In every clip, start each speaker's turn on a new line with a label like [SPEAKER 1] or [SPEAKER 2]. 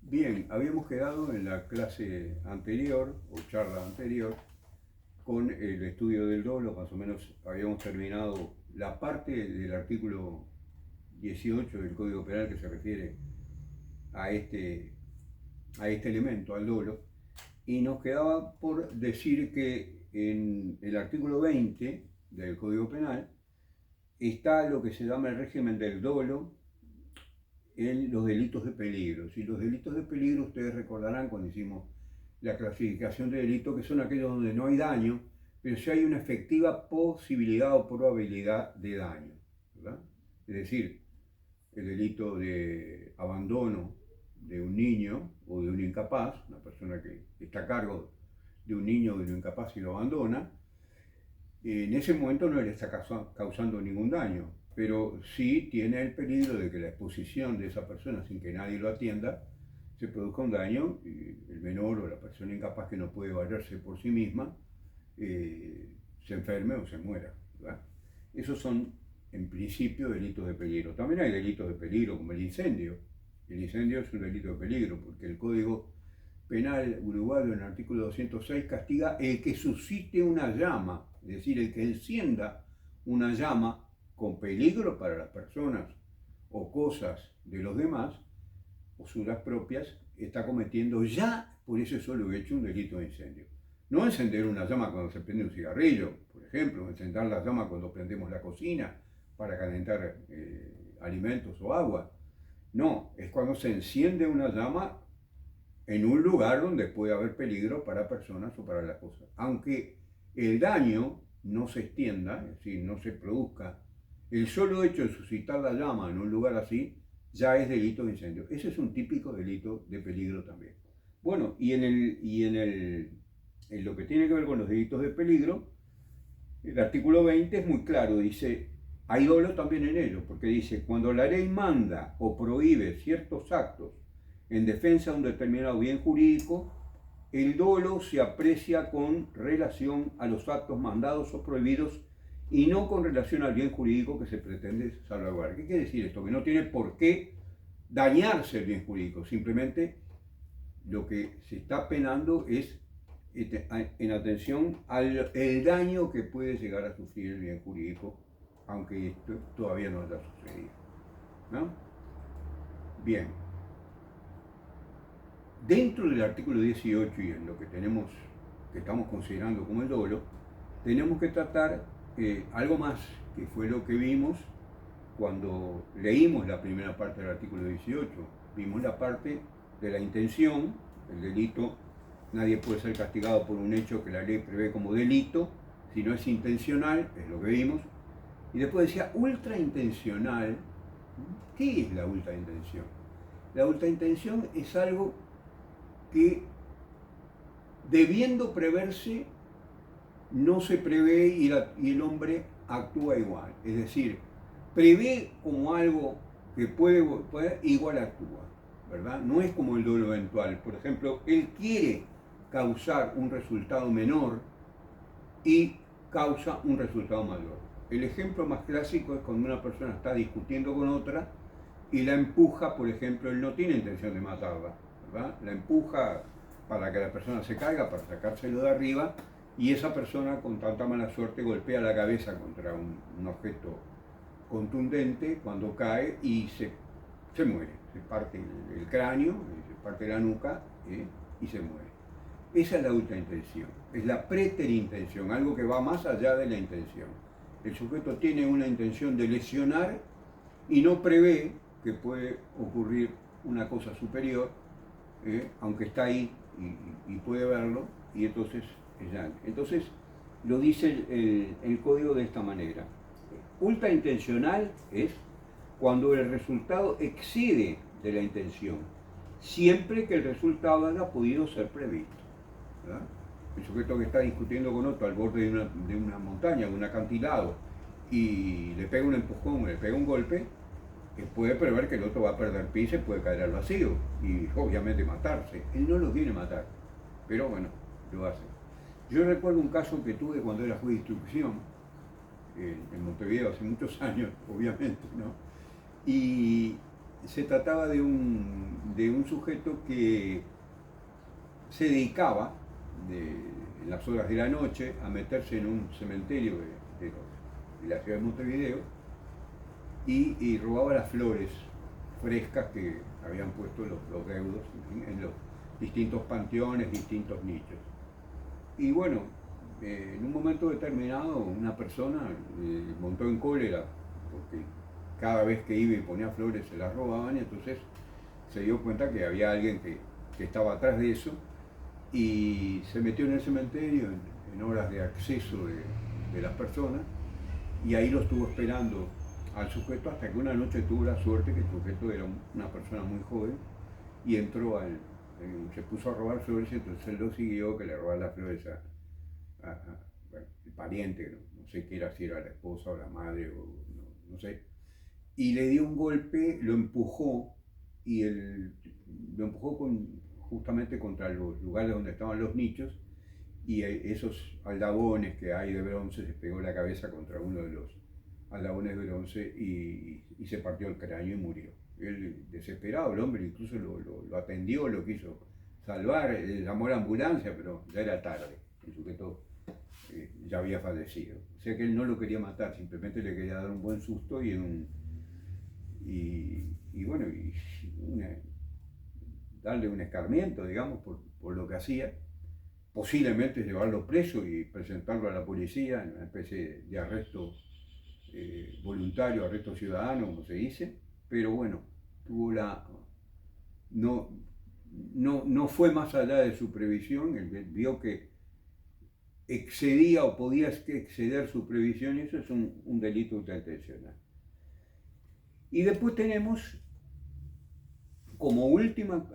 [SPEAKER 1] Bien, habíamos quedado en la clase anterior, o charla anterior, con el estudio del dolo, más o menos habíamos terminado la parte del artículo 18 del Código Penal que se refiere a este elemento, al dolo, y nos quedaba por decir que en el artículo 20 del Código Penal está lo que se llama el régimen del dolo en los delitos de peligro. Si los delitos de peligro, ustedes recordarán cuando hicimos la clasificación de delitos, que son aquellos donde no hay daño, pero sí hay una efectiva posibilidad o probabilidad de daño, ¿verdad? Es decir, el delito de abandono de un niño o de un incapaz, una persona que está a cargo de un niño o de un incapaz y lo abandona, en ese momento no le está causando ningún daño, pero sí tiene el peligro de que la exposición de esa persona sin que nadie lo atienda se produzca un daño y el menor o la persona incapaz que no puede valerse por sí misma se enferme o se muera, ¿verdad? Esos son en principio delitos de peligro. También hay delitos de peligro como el incendio. El incendio es un delito de peligro porque el Código Penal uruguayo en el artículo 206 castiga el que suscite una llama, es decir, el que encienda una llama con peligro para las personas o cosas de los demás o suyas propias, está cometiendo ya por ese solo hecho un delito de incendio. No encender una llama cuando se prende un cigarrillo, por ejemplo, encender la llama cuando prendemos la cocina para calentar alimentos o agua. No, es cuando se enciende una llama en un lugar donde puede haber peligro para personas o para las cosas. Aunque el daño no se extienda, es decir, no se produzca, el solo hecho de suscitar la llama en un lugar así ya es delito de incendio. Ese es un típico delito de peligro también. Bueno, en lo que tiene que ver con los delitos de peligro, el artículo 20 es muy claro, dice, hay dolo también en ello, porque dice, cuando la ley manda o prohíbe ciertos actos en defensa de un determinado bien jurídico, el dolo se aprecia con relación a los actos mandados o prohibidos y no con relación al bien jurídico que se pretende salvaguardar. ¿Qué quiere decir esto? Que no tiene por qué dañarse el bien jurídico, simplemente lo que se está penando es en atención al el daño que puede llegar a sufrir el bien jurídico, aunque esto todavía no haya sucedido, ¿no? Bien, dentro del artículo 18 y en lo que estamos considerando como el dolo, tenemos que tratar algo más, que fue lo que vimos cuando leímos la primera parte del artículo 18. Vimos la parte de la intención, el delito, nadie puede ser castigado por un hecho que la ley prevé como delito, si no es intencional, es lo que vimos. Y después decía ultraintencional. ¿Qué es la ultraintención? La ultraintención es algo que, debiendo preverse, no se prevé y el hombre actúa igual. Es decir, prevé como algo que puede igual actúa, ¿verdad? No es como el dolo eventual. Por ejemplo, él quiere causar un resultado menor y causa un resultado mayor. El ejemplo más clásico es cuando una persona está discutiendo con otra y la empuja, por ejemplo, él no tiene intención de matarla, ¿verdad? La empuja para que la persona se caiga, para sacárselo de arriba, y esa persona con tanta mala suerte golpea la cabeza contra un objeto contundente cuando cae y se muere, se parte el cráneo, se parte la nuca y se muere. Esa es la ultraintención, es la preterintención, algo que va más allá de la intención. El sujeto tiene una intención de lesionar y no prevé que puede ocurrir una cosa superior, aunque está ahí y puede verlo, y entonces es daño. Entonces lo dice el código de esta manera. Ultraintencional es cuando el resultado excede de la intención, siempre que el resultado haya podido ser previsto, ¿verdad? El sujeto que está discutiendo con otro al borde de una montaña, de un acantilado, y le pega un empujón, le pega un golpe, puede prever que el otro va a perder pie y se puede caer al vacío y obviamente matarse. Él no lo quiere matar, pero bueno, lo hace. Yo recuerdo un caso que tuve cuando era juez de instrucción en Montevideo hace muchos años, obviamente, ¿no? Y se trataba de de un sujeto que se dedicaba en las horas de la noche a meterse en un cementerio de la ciudad de Montevideo y robaba las flores frescas que habían puesto los deudos, en fin, en los distintos panteones, distintos nichos. Y bueno, en un momento determinado una persona montó en cólera porque cada vez que iba y ponía flores se las robaban, y entonces se dio cuenta que había alguien que estaba atrás de eso y se metió en el cementerio en horas de acceso de las personas, y ahí lo estuvo esperando al sujeto hasta que una noche tuvo la suerte que el sujeto era una persona muy joven y entró se puso a robar flores, y entonces él lo siguió, que le robaba las flores bueno, el pariente, no sé qué era, si era la esposa o la madre, o no sé, y le dio un golpe, lo empujó, y lo empujó justamente contra los lugares donde estaban los nichos, y esos aldabones que hay de bronce, se pegó la cabeza contra uno de los aldabones de bronce y se partió el cráneo y murió. Él, desesperado, el hombre incluso lo atendió, lo quiso salvar, llamó a la ambulancia, pero ya era tarde, el sujeto ya había fallecido. O sea que él no lo quería matar, simplemente le quería dar un buen susto y bueno, darle un escarmiento, digamos, por lo que hacía. Posiblemente llevarlo preso y presentarlo a la policía en una especie de arresto voluntario, arresto ciudadano, como se dice, pero bueno, no fue más allá de su previsión. Él vio que excedía o podía exceder su previsión, y eso es un delito ultraintencional. Y después tenemos como último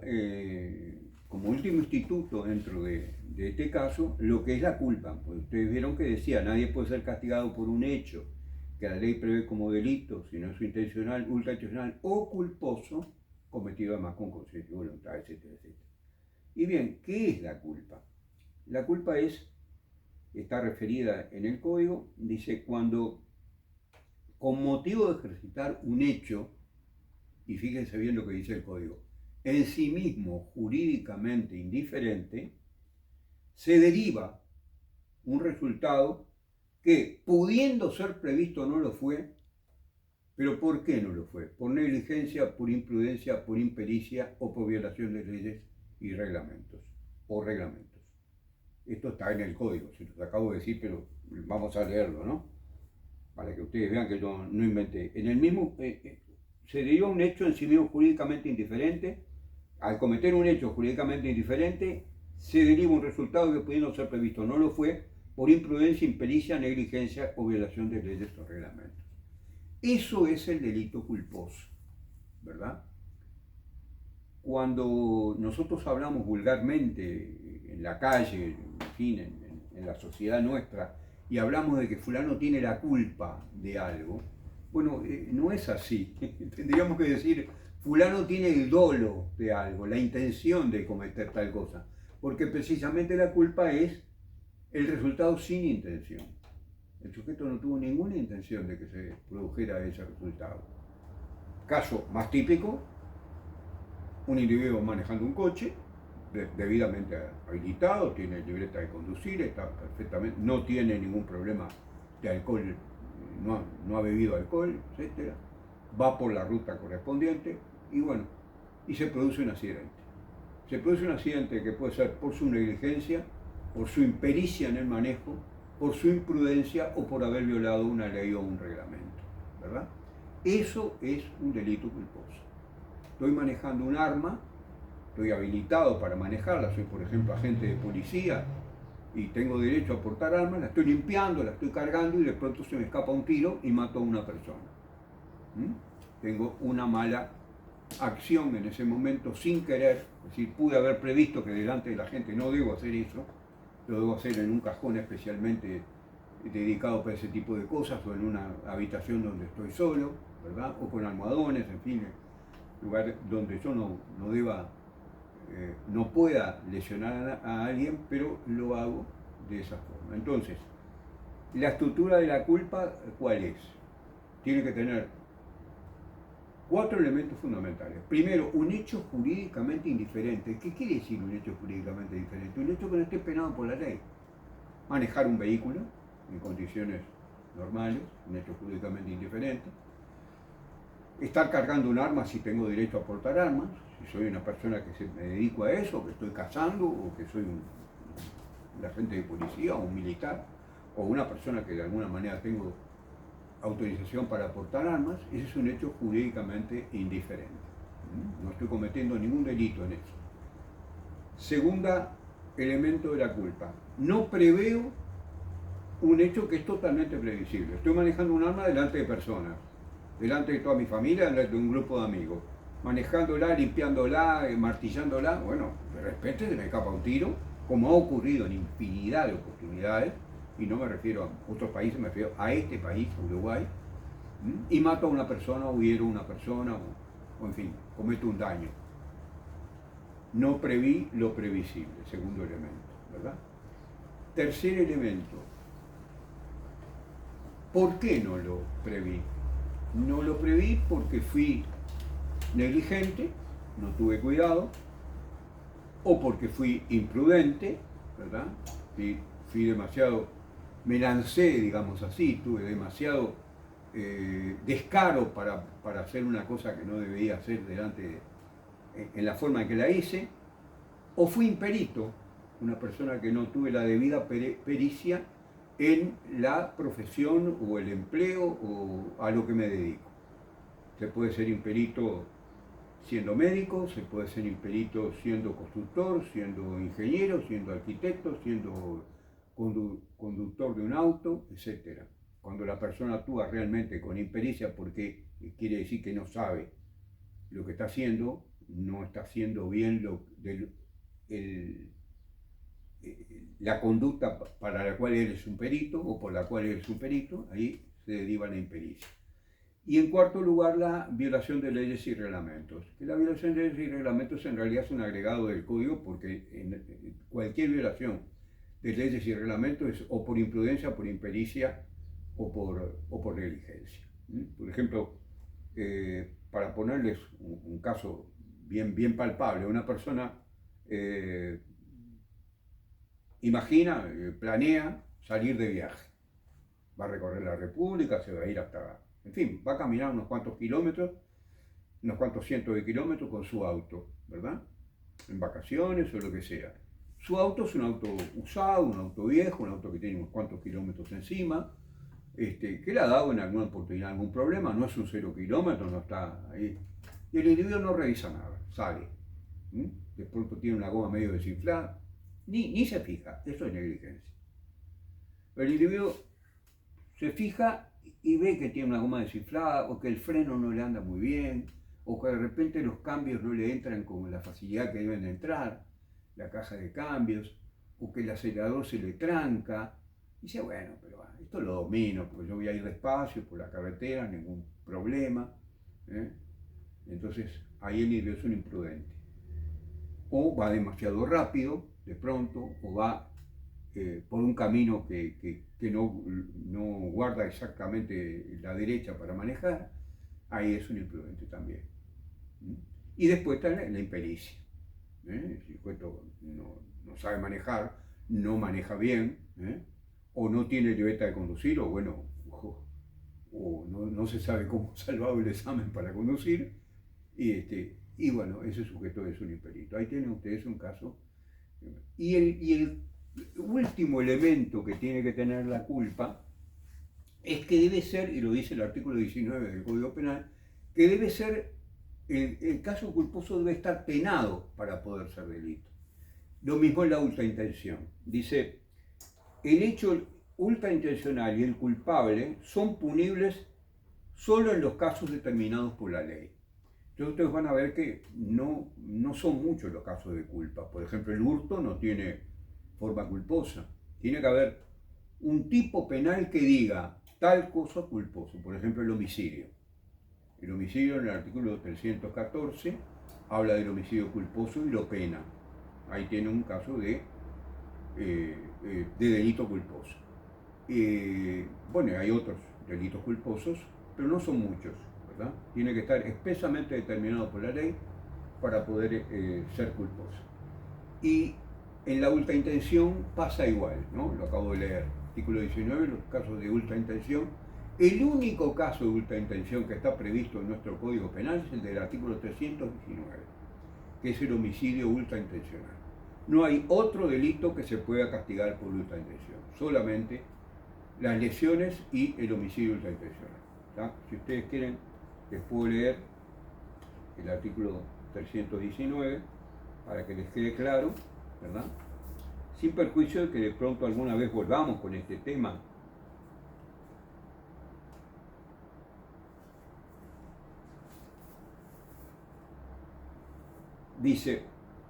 [SPEAKER 1] instituto dentro de este caso lo que es la culpa. Pues ustedes vieron que decía, nadie puede ser castigado por un hecho que la ley prevé como delito, si no es intencional, ultraintencional o culposo, cometido además con conciencia y voluntad, etcétera, etcétera. Y bien, ¿qué es la culpa? La culpa está referida en el código, dice, cuando con motivo de ejercitar un hecho, y fíjense bien lo que dice el código, en sí mismo jurídicamente indiferente, se deriva un resultado que, pudiendo ser previsto, no lo fue. ¿Pero por qué no lo fue? Por negligencia, por imprudencia, por impericia o por violación de leyes y reglamentos. Esto está en el código, se los acabo de decir, pero vamos a leerlo, ¿no? Para que ustedes vean que yo no inventé. En el mismo, se deriva un hecho en sí mismo jurídicamente indiferente. Al cometer un hecho jurídicamente indiferente, se deriva un resultado que, pudiendo ser previsto, no lo fue, por imprudencia, impericia, negligencia o violación de leyes o reglamentos. Eso es el delito culposo, ¿verdad? Cuando nosotros hablamos vulgarmente en la calle, en fin, en la sociedad nuestra, y hablamos de que fulano tiene la culpa de algo, bueno, no es así. Tendríamos que decir, fulano tiene el dolo de algo, la intención de cometer tal cosa, porque precisamente la culpa es el resultado sin intención. El sujeto no tuvo ninguna intención de que se produjera ese resultado. Caso más típico, un individuo manejando un coche, debidamente habilitado, tiene libreta de conducir, está perfectamente, no tiene ningún problema de alcohol, no ha bebido alcohol, etc. Va por la ruta correspondiente y bueno, y se produce un accidente. Se produce un accidente que puede ser por su negligencia, por su impericia en el manejo, por su imprudencia o por haber violado una ley o un reglamento, ¿verdad? Eso es un delito culposo. Estoy manejando un arma, estoy habilitado para manejarla, soy por ejemplo agente de policía y tengo derecho a portar armas, la estoy limpiando, la estoy cargando y de pronto se me escapa un tiro y mato a una persona. Tengo una mala acción en ese momento sin querer, es decir, pude haber previsto que delante de la gente no debo hacer eso, lo debo hacer en un cajón especialmente dedicado para ese tipo de cosas, o en una habitación donde estoy solo, ¿verdad? O con almohadones, en fin, lugar donde yo no pueda lesionar a alguien, pero lo hago de esa forma. Entonces, la estructura de la culpa, ¿cuál es? Tiene que tener 4 elementos fundamentales. Primero, un hecho jurídicamente indiferente. ¿Qué quiere decir un hecho jurídicamente diferente? Un hecho que no esté penado por la ley. Manejar un vehículo en condiciones normales, un hecho jurídicamente indiferente. Estar cargando un arma si tengo derecho a portar armas, si soy una persona que me dedico a eso, que estoy cazando, o que soy un agente de policía, o un militar, o una persona que de alguna manera tengo autorización para portar armas, ese es un hecho jurídicamente indiferente. No estoy cometiendo ningún delito en eso. Segunda elemento de la culpa. No preveo un hecho que es totalmente previsible. Estoy manejando un arma delante de personas, delante de toda mi familia, delante de un grupo de amigos. Manejándola, limpiándola, martillándola. Bueno, de repente se me escapa un tiro, como ha ocurrido en infinidad de oportunidades, y no me refiero a otros países, me refiero a este país, Uruguay, y mato a una persona, o hiero a una persona, o en fin, cometo un daño. No preví lo previsible, segundo elemento, ¿verdad? Tercer elemento, ¿por qué no lo preví? No lo preví porque fui negligente, no tuve cuidado, o porque fui imprudente, ¿verdad? Fui demasiado, me lancé, digamos así, tuve demasiado descaro para hacer una cosa que no debía hacer en la forma en que la hice, o fui imperito, una persona que no tuve la debida pericia en la profesión o el empleo o a lo que me dedico. Se puede ser imperito siendo médico, se puede ser imperito siendo constructor, siendo ingeniero, siendo arquitecto, siendo conductor de un auto, etc. Cuando la persona actúa realmente con impericia, porque quiere decir que no sabe lo que está haciendo, no está haciendo bien la conducta para la cual él es un perito o por la cual él es un perito, ahí se deriva la impericia. Y en cuarto lugar, la violación de leyes y reglamentos. Que la violación de leyes y reglamentos en realidad es un agregado del código, porque cualquier violación de leyes y reglamentos es o por imprudencia, por impericia o por negligencia. Por ejemplo, para ponerles un caso bien palpable, una persona imagina, planea salir de viaje. Va a recorrer la República, se va a ir hasta... En fin, va a caminar unos cuantos kilómetros, unos cuantos cientos de kilómetros con su auto, ¿verdad? En vacaciones o lo que sea. Su auto es un auto usado, un auto viejo, un auto que tiene unos cuantos kilómetros encima, que le ha dado en alguna oportunidad algún problema, no es un 0 kilómetros, no está ahí. Y el individuo no revisa nada, sale. De pronto tiene una goma medio desinflada, ni se fija, eso es negligencia. El individuo se fija y ve que tiene una goma desinflada, o que el freno no le anda muy bien, o que de repente los cambios no le entran con la facilidad que deben entrar, la caja de cambios, o que el acelerador se le tranca. Y dice, bueno, pero esto lo domino, porque yo voy a ir despacio por la carretera, ningún problema. Entonces ahí el individuo es un imprudente. O va demasiado rápido, de pronto, o va por un camino que no guarda exactamente la derecha para manejar, ahí es un imprudente también. Y después está la impericia. Si el sujeto no sabe manejar, no maneja bien, o no tiene libreta de conducir, o bueno, o no se sabe cómo salvar el examen para conducir, y bueno, ese sujeto es un imperito. Ahí tienen ustedes un caso. Y el último elemento que tiene que tener la culpa es que debe ser, y lo dice el artículo 19 del Código Penal, que debe ser, el caso culposo debe estar penado para poder ser delito. Lo mismo en la ultraintención. Dice, el hecho ultraintencional y el culpable son punibles solo en los casos determinados por la ley. Entonces ustedes van a ver que no son muchos los casos de culpa. Por ejemplo, el hurto no tiene forma culposa. Tiene que haber un tipo penal que diga tal cosa culposo. Por ejemplo, el homicidio. El homicidio en el artículo 314 habla del homicidio culposo y lo pena. Ahí tiene un caso de delito culposo. Bueno, hay otros delitos culposos, pero no son muchos, ¿verdad? Tiene que estar expresamente determinado por la ley para poder ser culposo. Y en la ultraintención pasa igual, ¿no? Lo acabo de leer, artículo 19, los casos de ultraintención. El único caso de ultraintención que está previsto en nuestro Código Penal es el del artículo 319, que es el homicidio ultraintencional. No hay otro delito que se pueda castigar por ultraintención, solamente las lesiones y el homicidio ultraintencional. ¿Tá? Si ustedes quieren, les puedo leer el artículo 319 para que les quede claro, ¿verdad? Sin perjuicio de que de pronto alguna vez volvamos con este tema. Dice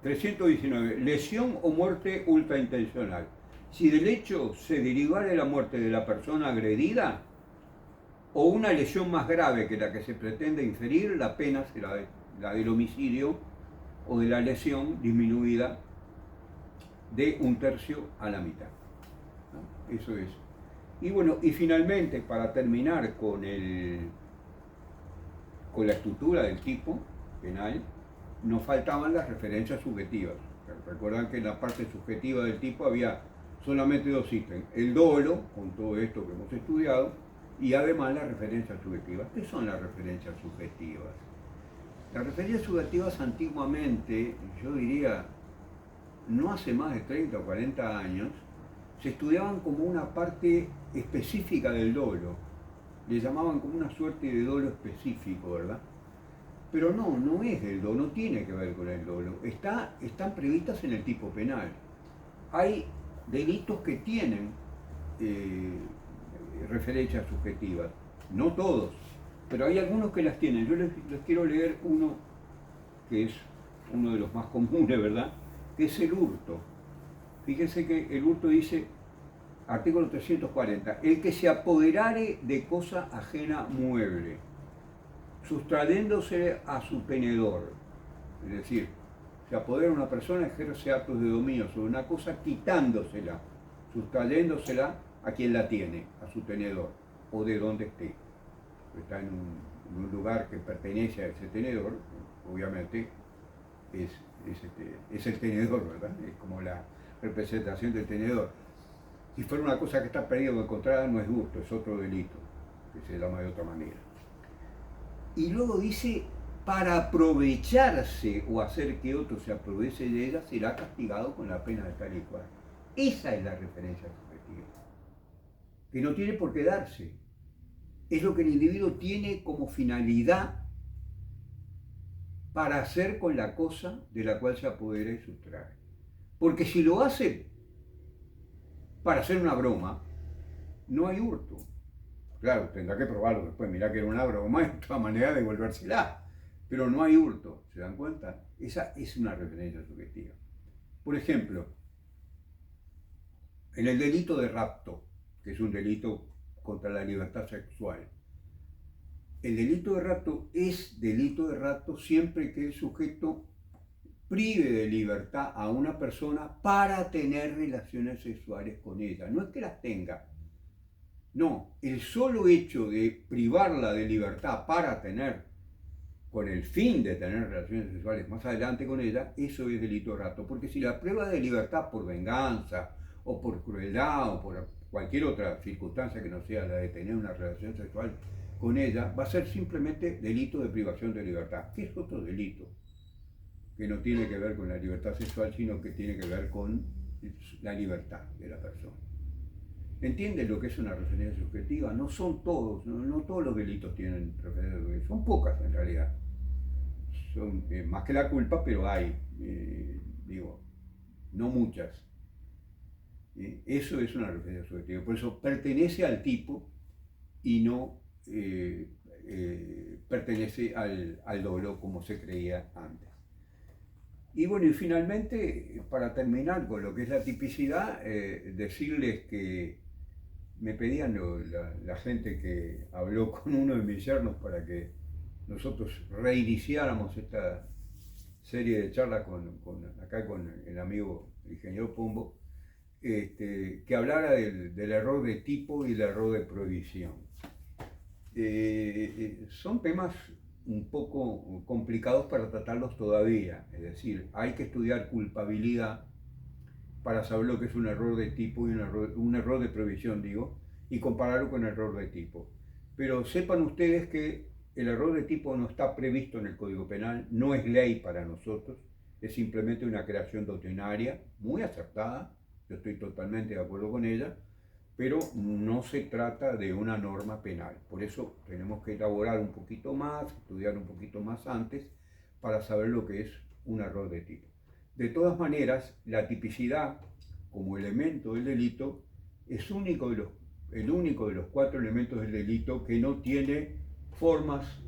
[SPEAKER 1] 319, lesión o muerte ultraintencional. Si del hecho se derivara de la muerte de la persona agredida o una lesión más grave que la que se pretende inferir, la pena será la del homicidio o de la lesión disminuida de 1/3 a la mitad. ¿No? Eso es. Y bueno, y finalmente, para terminar con la estructura del tipo penal, nos faltaban las referencias subjetivas. Recuerdan que en la parte subjetiva del tipo había solamente dos ítems: el dolo, con todo esto que hemos estudiado, y además las referencias subjetivas. ¿Qué son las referencias subjetivas? Las referencias subjetivas antiguamente, yo diría, no hace más de 30 o 40 años, se estudiaban como una parte específica del dolo. Le llamaban como una suerte de dolo específico, ¿verdad? Pero no es el dolo, no tiene que ver con el dolo. Están previstas en el tipo penal. Hay delitos que tienen referencias subjetivas, no todos, pero hay algunos que las tienen. Yo les quiero leer uno que es uno de los más comunes, ¿verdad? Que es el hurto. Fíjense que el hurto dice, artículo 340, el que se apoderare de cosa ajena mueble, sustrayéndose a su tenedor. Es decir, se apodera una persona, ejerce actos de dominio sobre una cosa quitándosela, sustrayéndosela a quien la tiene, a su tenedor, o de donde esté. Está en un lugar que pertenece a ese tenedor, obviamente es el tenedor, ¿verdad? Es como la representación del tenedor. Si fuera una cosa que está perdida o encontrada, no es hurto, es otro delito, que se llama de otra manera. Y luego dice, para aprovecharse o hacer que otro se aproveche de ella, será castigado con la pena de tal y cual. Esa es la referencia subjetiva, que no tiene por qué darse. Es lo que el individuo tiene como finalidad para hacer con la cosa de la cual se apodera y sustrae. Porque si lo hace para hacer una broma, no hay hurto. Claro, tendrá que probarlo después, mirá que era una broma, es otra manera de devolvérsela. Pero no hay hurto, ¿se dan cuenta? Esa es una referencia subjetiva. Por ejemplo, en el delito de rapto, que es un delito contra la libertad sexual, el delito de rapto es delito de rapto siempre que el sujeto prive de libertad a una persona para tener relaciones sexuales con ella. No es que las tenga. No, el solo hecho de privarla de libertad para tener, con el fin de tener relaciones sexuales más adelante con ella, eso es delito de rapto. Porque si la prueba de libertad por venganza, o por crueldad, o por cualquier otra circunstancia que no sea la de tener una relación sexual con ella, va a ser simplemente delito de privación de libertad, que es otro delito, que no tiene que ver con la libertad sexual, sino que tiene que ver con la libertad de la persona. ¿Entienden lo que es una referencia subjetiva? No son todos, no todos los delitos tienen referencia subjetiva, son pocas en realidad. Son más que la culpa, pero hay, no muchas. Eso es una referencia subjetiva, por eso pertenece al tipo y no pertenece al dolo como se creía antes. Y bueno, y finalmente, para terminar con lo que es la tipicidad, decirles que me pedían la gente que habló con uno de mis yernos para que nosotros reiniciáramos esta serie de charlas acá con el amigo el ingeniero Pombo, que hablara del error de tipo y el error de prohibición. son temas un poco complicados para tratarlos todavía. Es decir, hay que estudiar culpabilidad para saber lo que es un error de tipo y un error de previsión, digo, y compararlo con el error de tipo. Pero sepan ustedes que el error de tipo no está previsto en el Código Penal, no es ley para nosotros, es simplemente una creación doctrinaria muy acertada, yo estoy totalmente de acuerdo con ella, pero no se trata de una norma penal. Por eso tenemos que elaborar un poquito más, estudiar un poquito más antes, para saber lo que es un error de tipo. De todas maneras, la tipicidad como elemento del delito es el único de los 4 elementos del delito que no tiene formas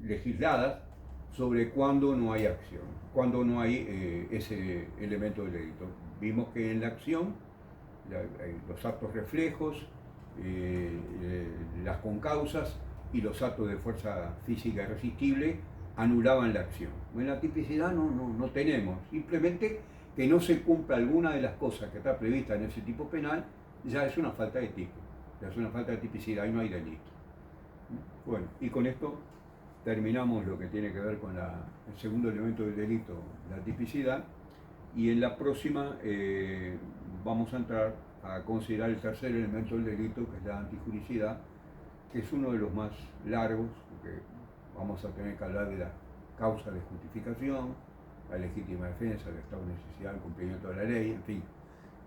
[SPEAKER 1] legisladas sobre cuándo no hay acción, cuándo no hay ese elemento del delito. Vimos que en la acción los actos reflejos, las concausas y los actos de fuerza física irresistible anulaban la acción. En la tipicidad no tenemos, simplemente que no se cumpla alguna de las cosas que está prevista en ese tipo penal, ya es una falta de tipo, ya es una falta de tipicidad y no hay delito. Bueno, y con esto terminamos lo que tiene que ver con el segundo elemento del delito, la tipicidad, y en la próxima vamos a entrar a considerar el tercer elemento del delito, que es la antijuricidad, que es uno de los más largos, porque vamos a tener que hablar de la causa de justificación, la legítima defensa, el estado de necesidad, el cumplimiento de la ley, en fin,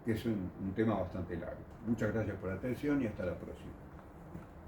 [SPEAKER 1] que es un tema bastante largo. Muchas gracias por la atención y hasta la próxima.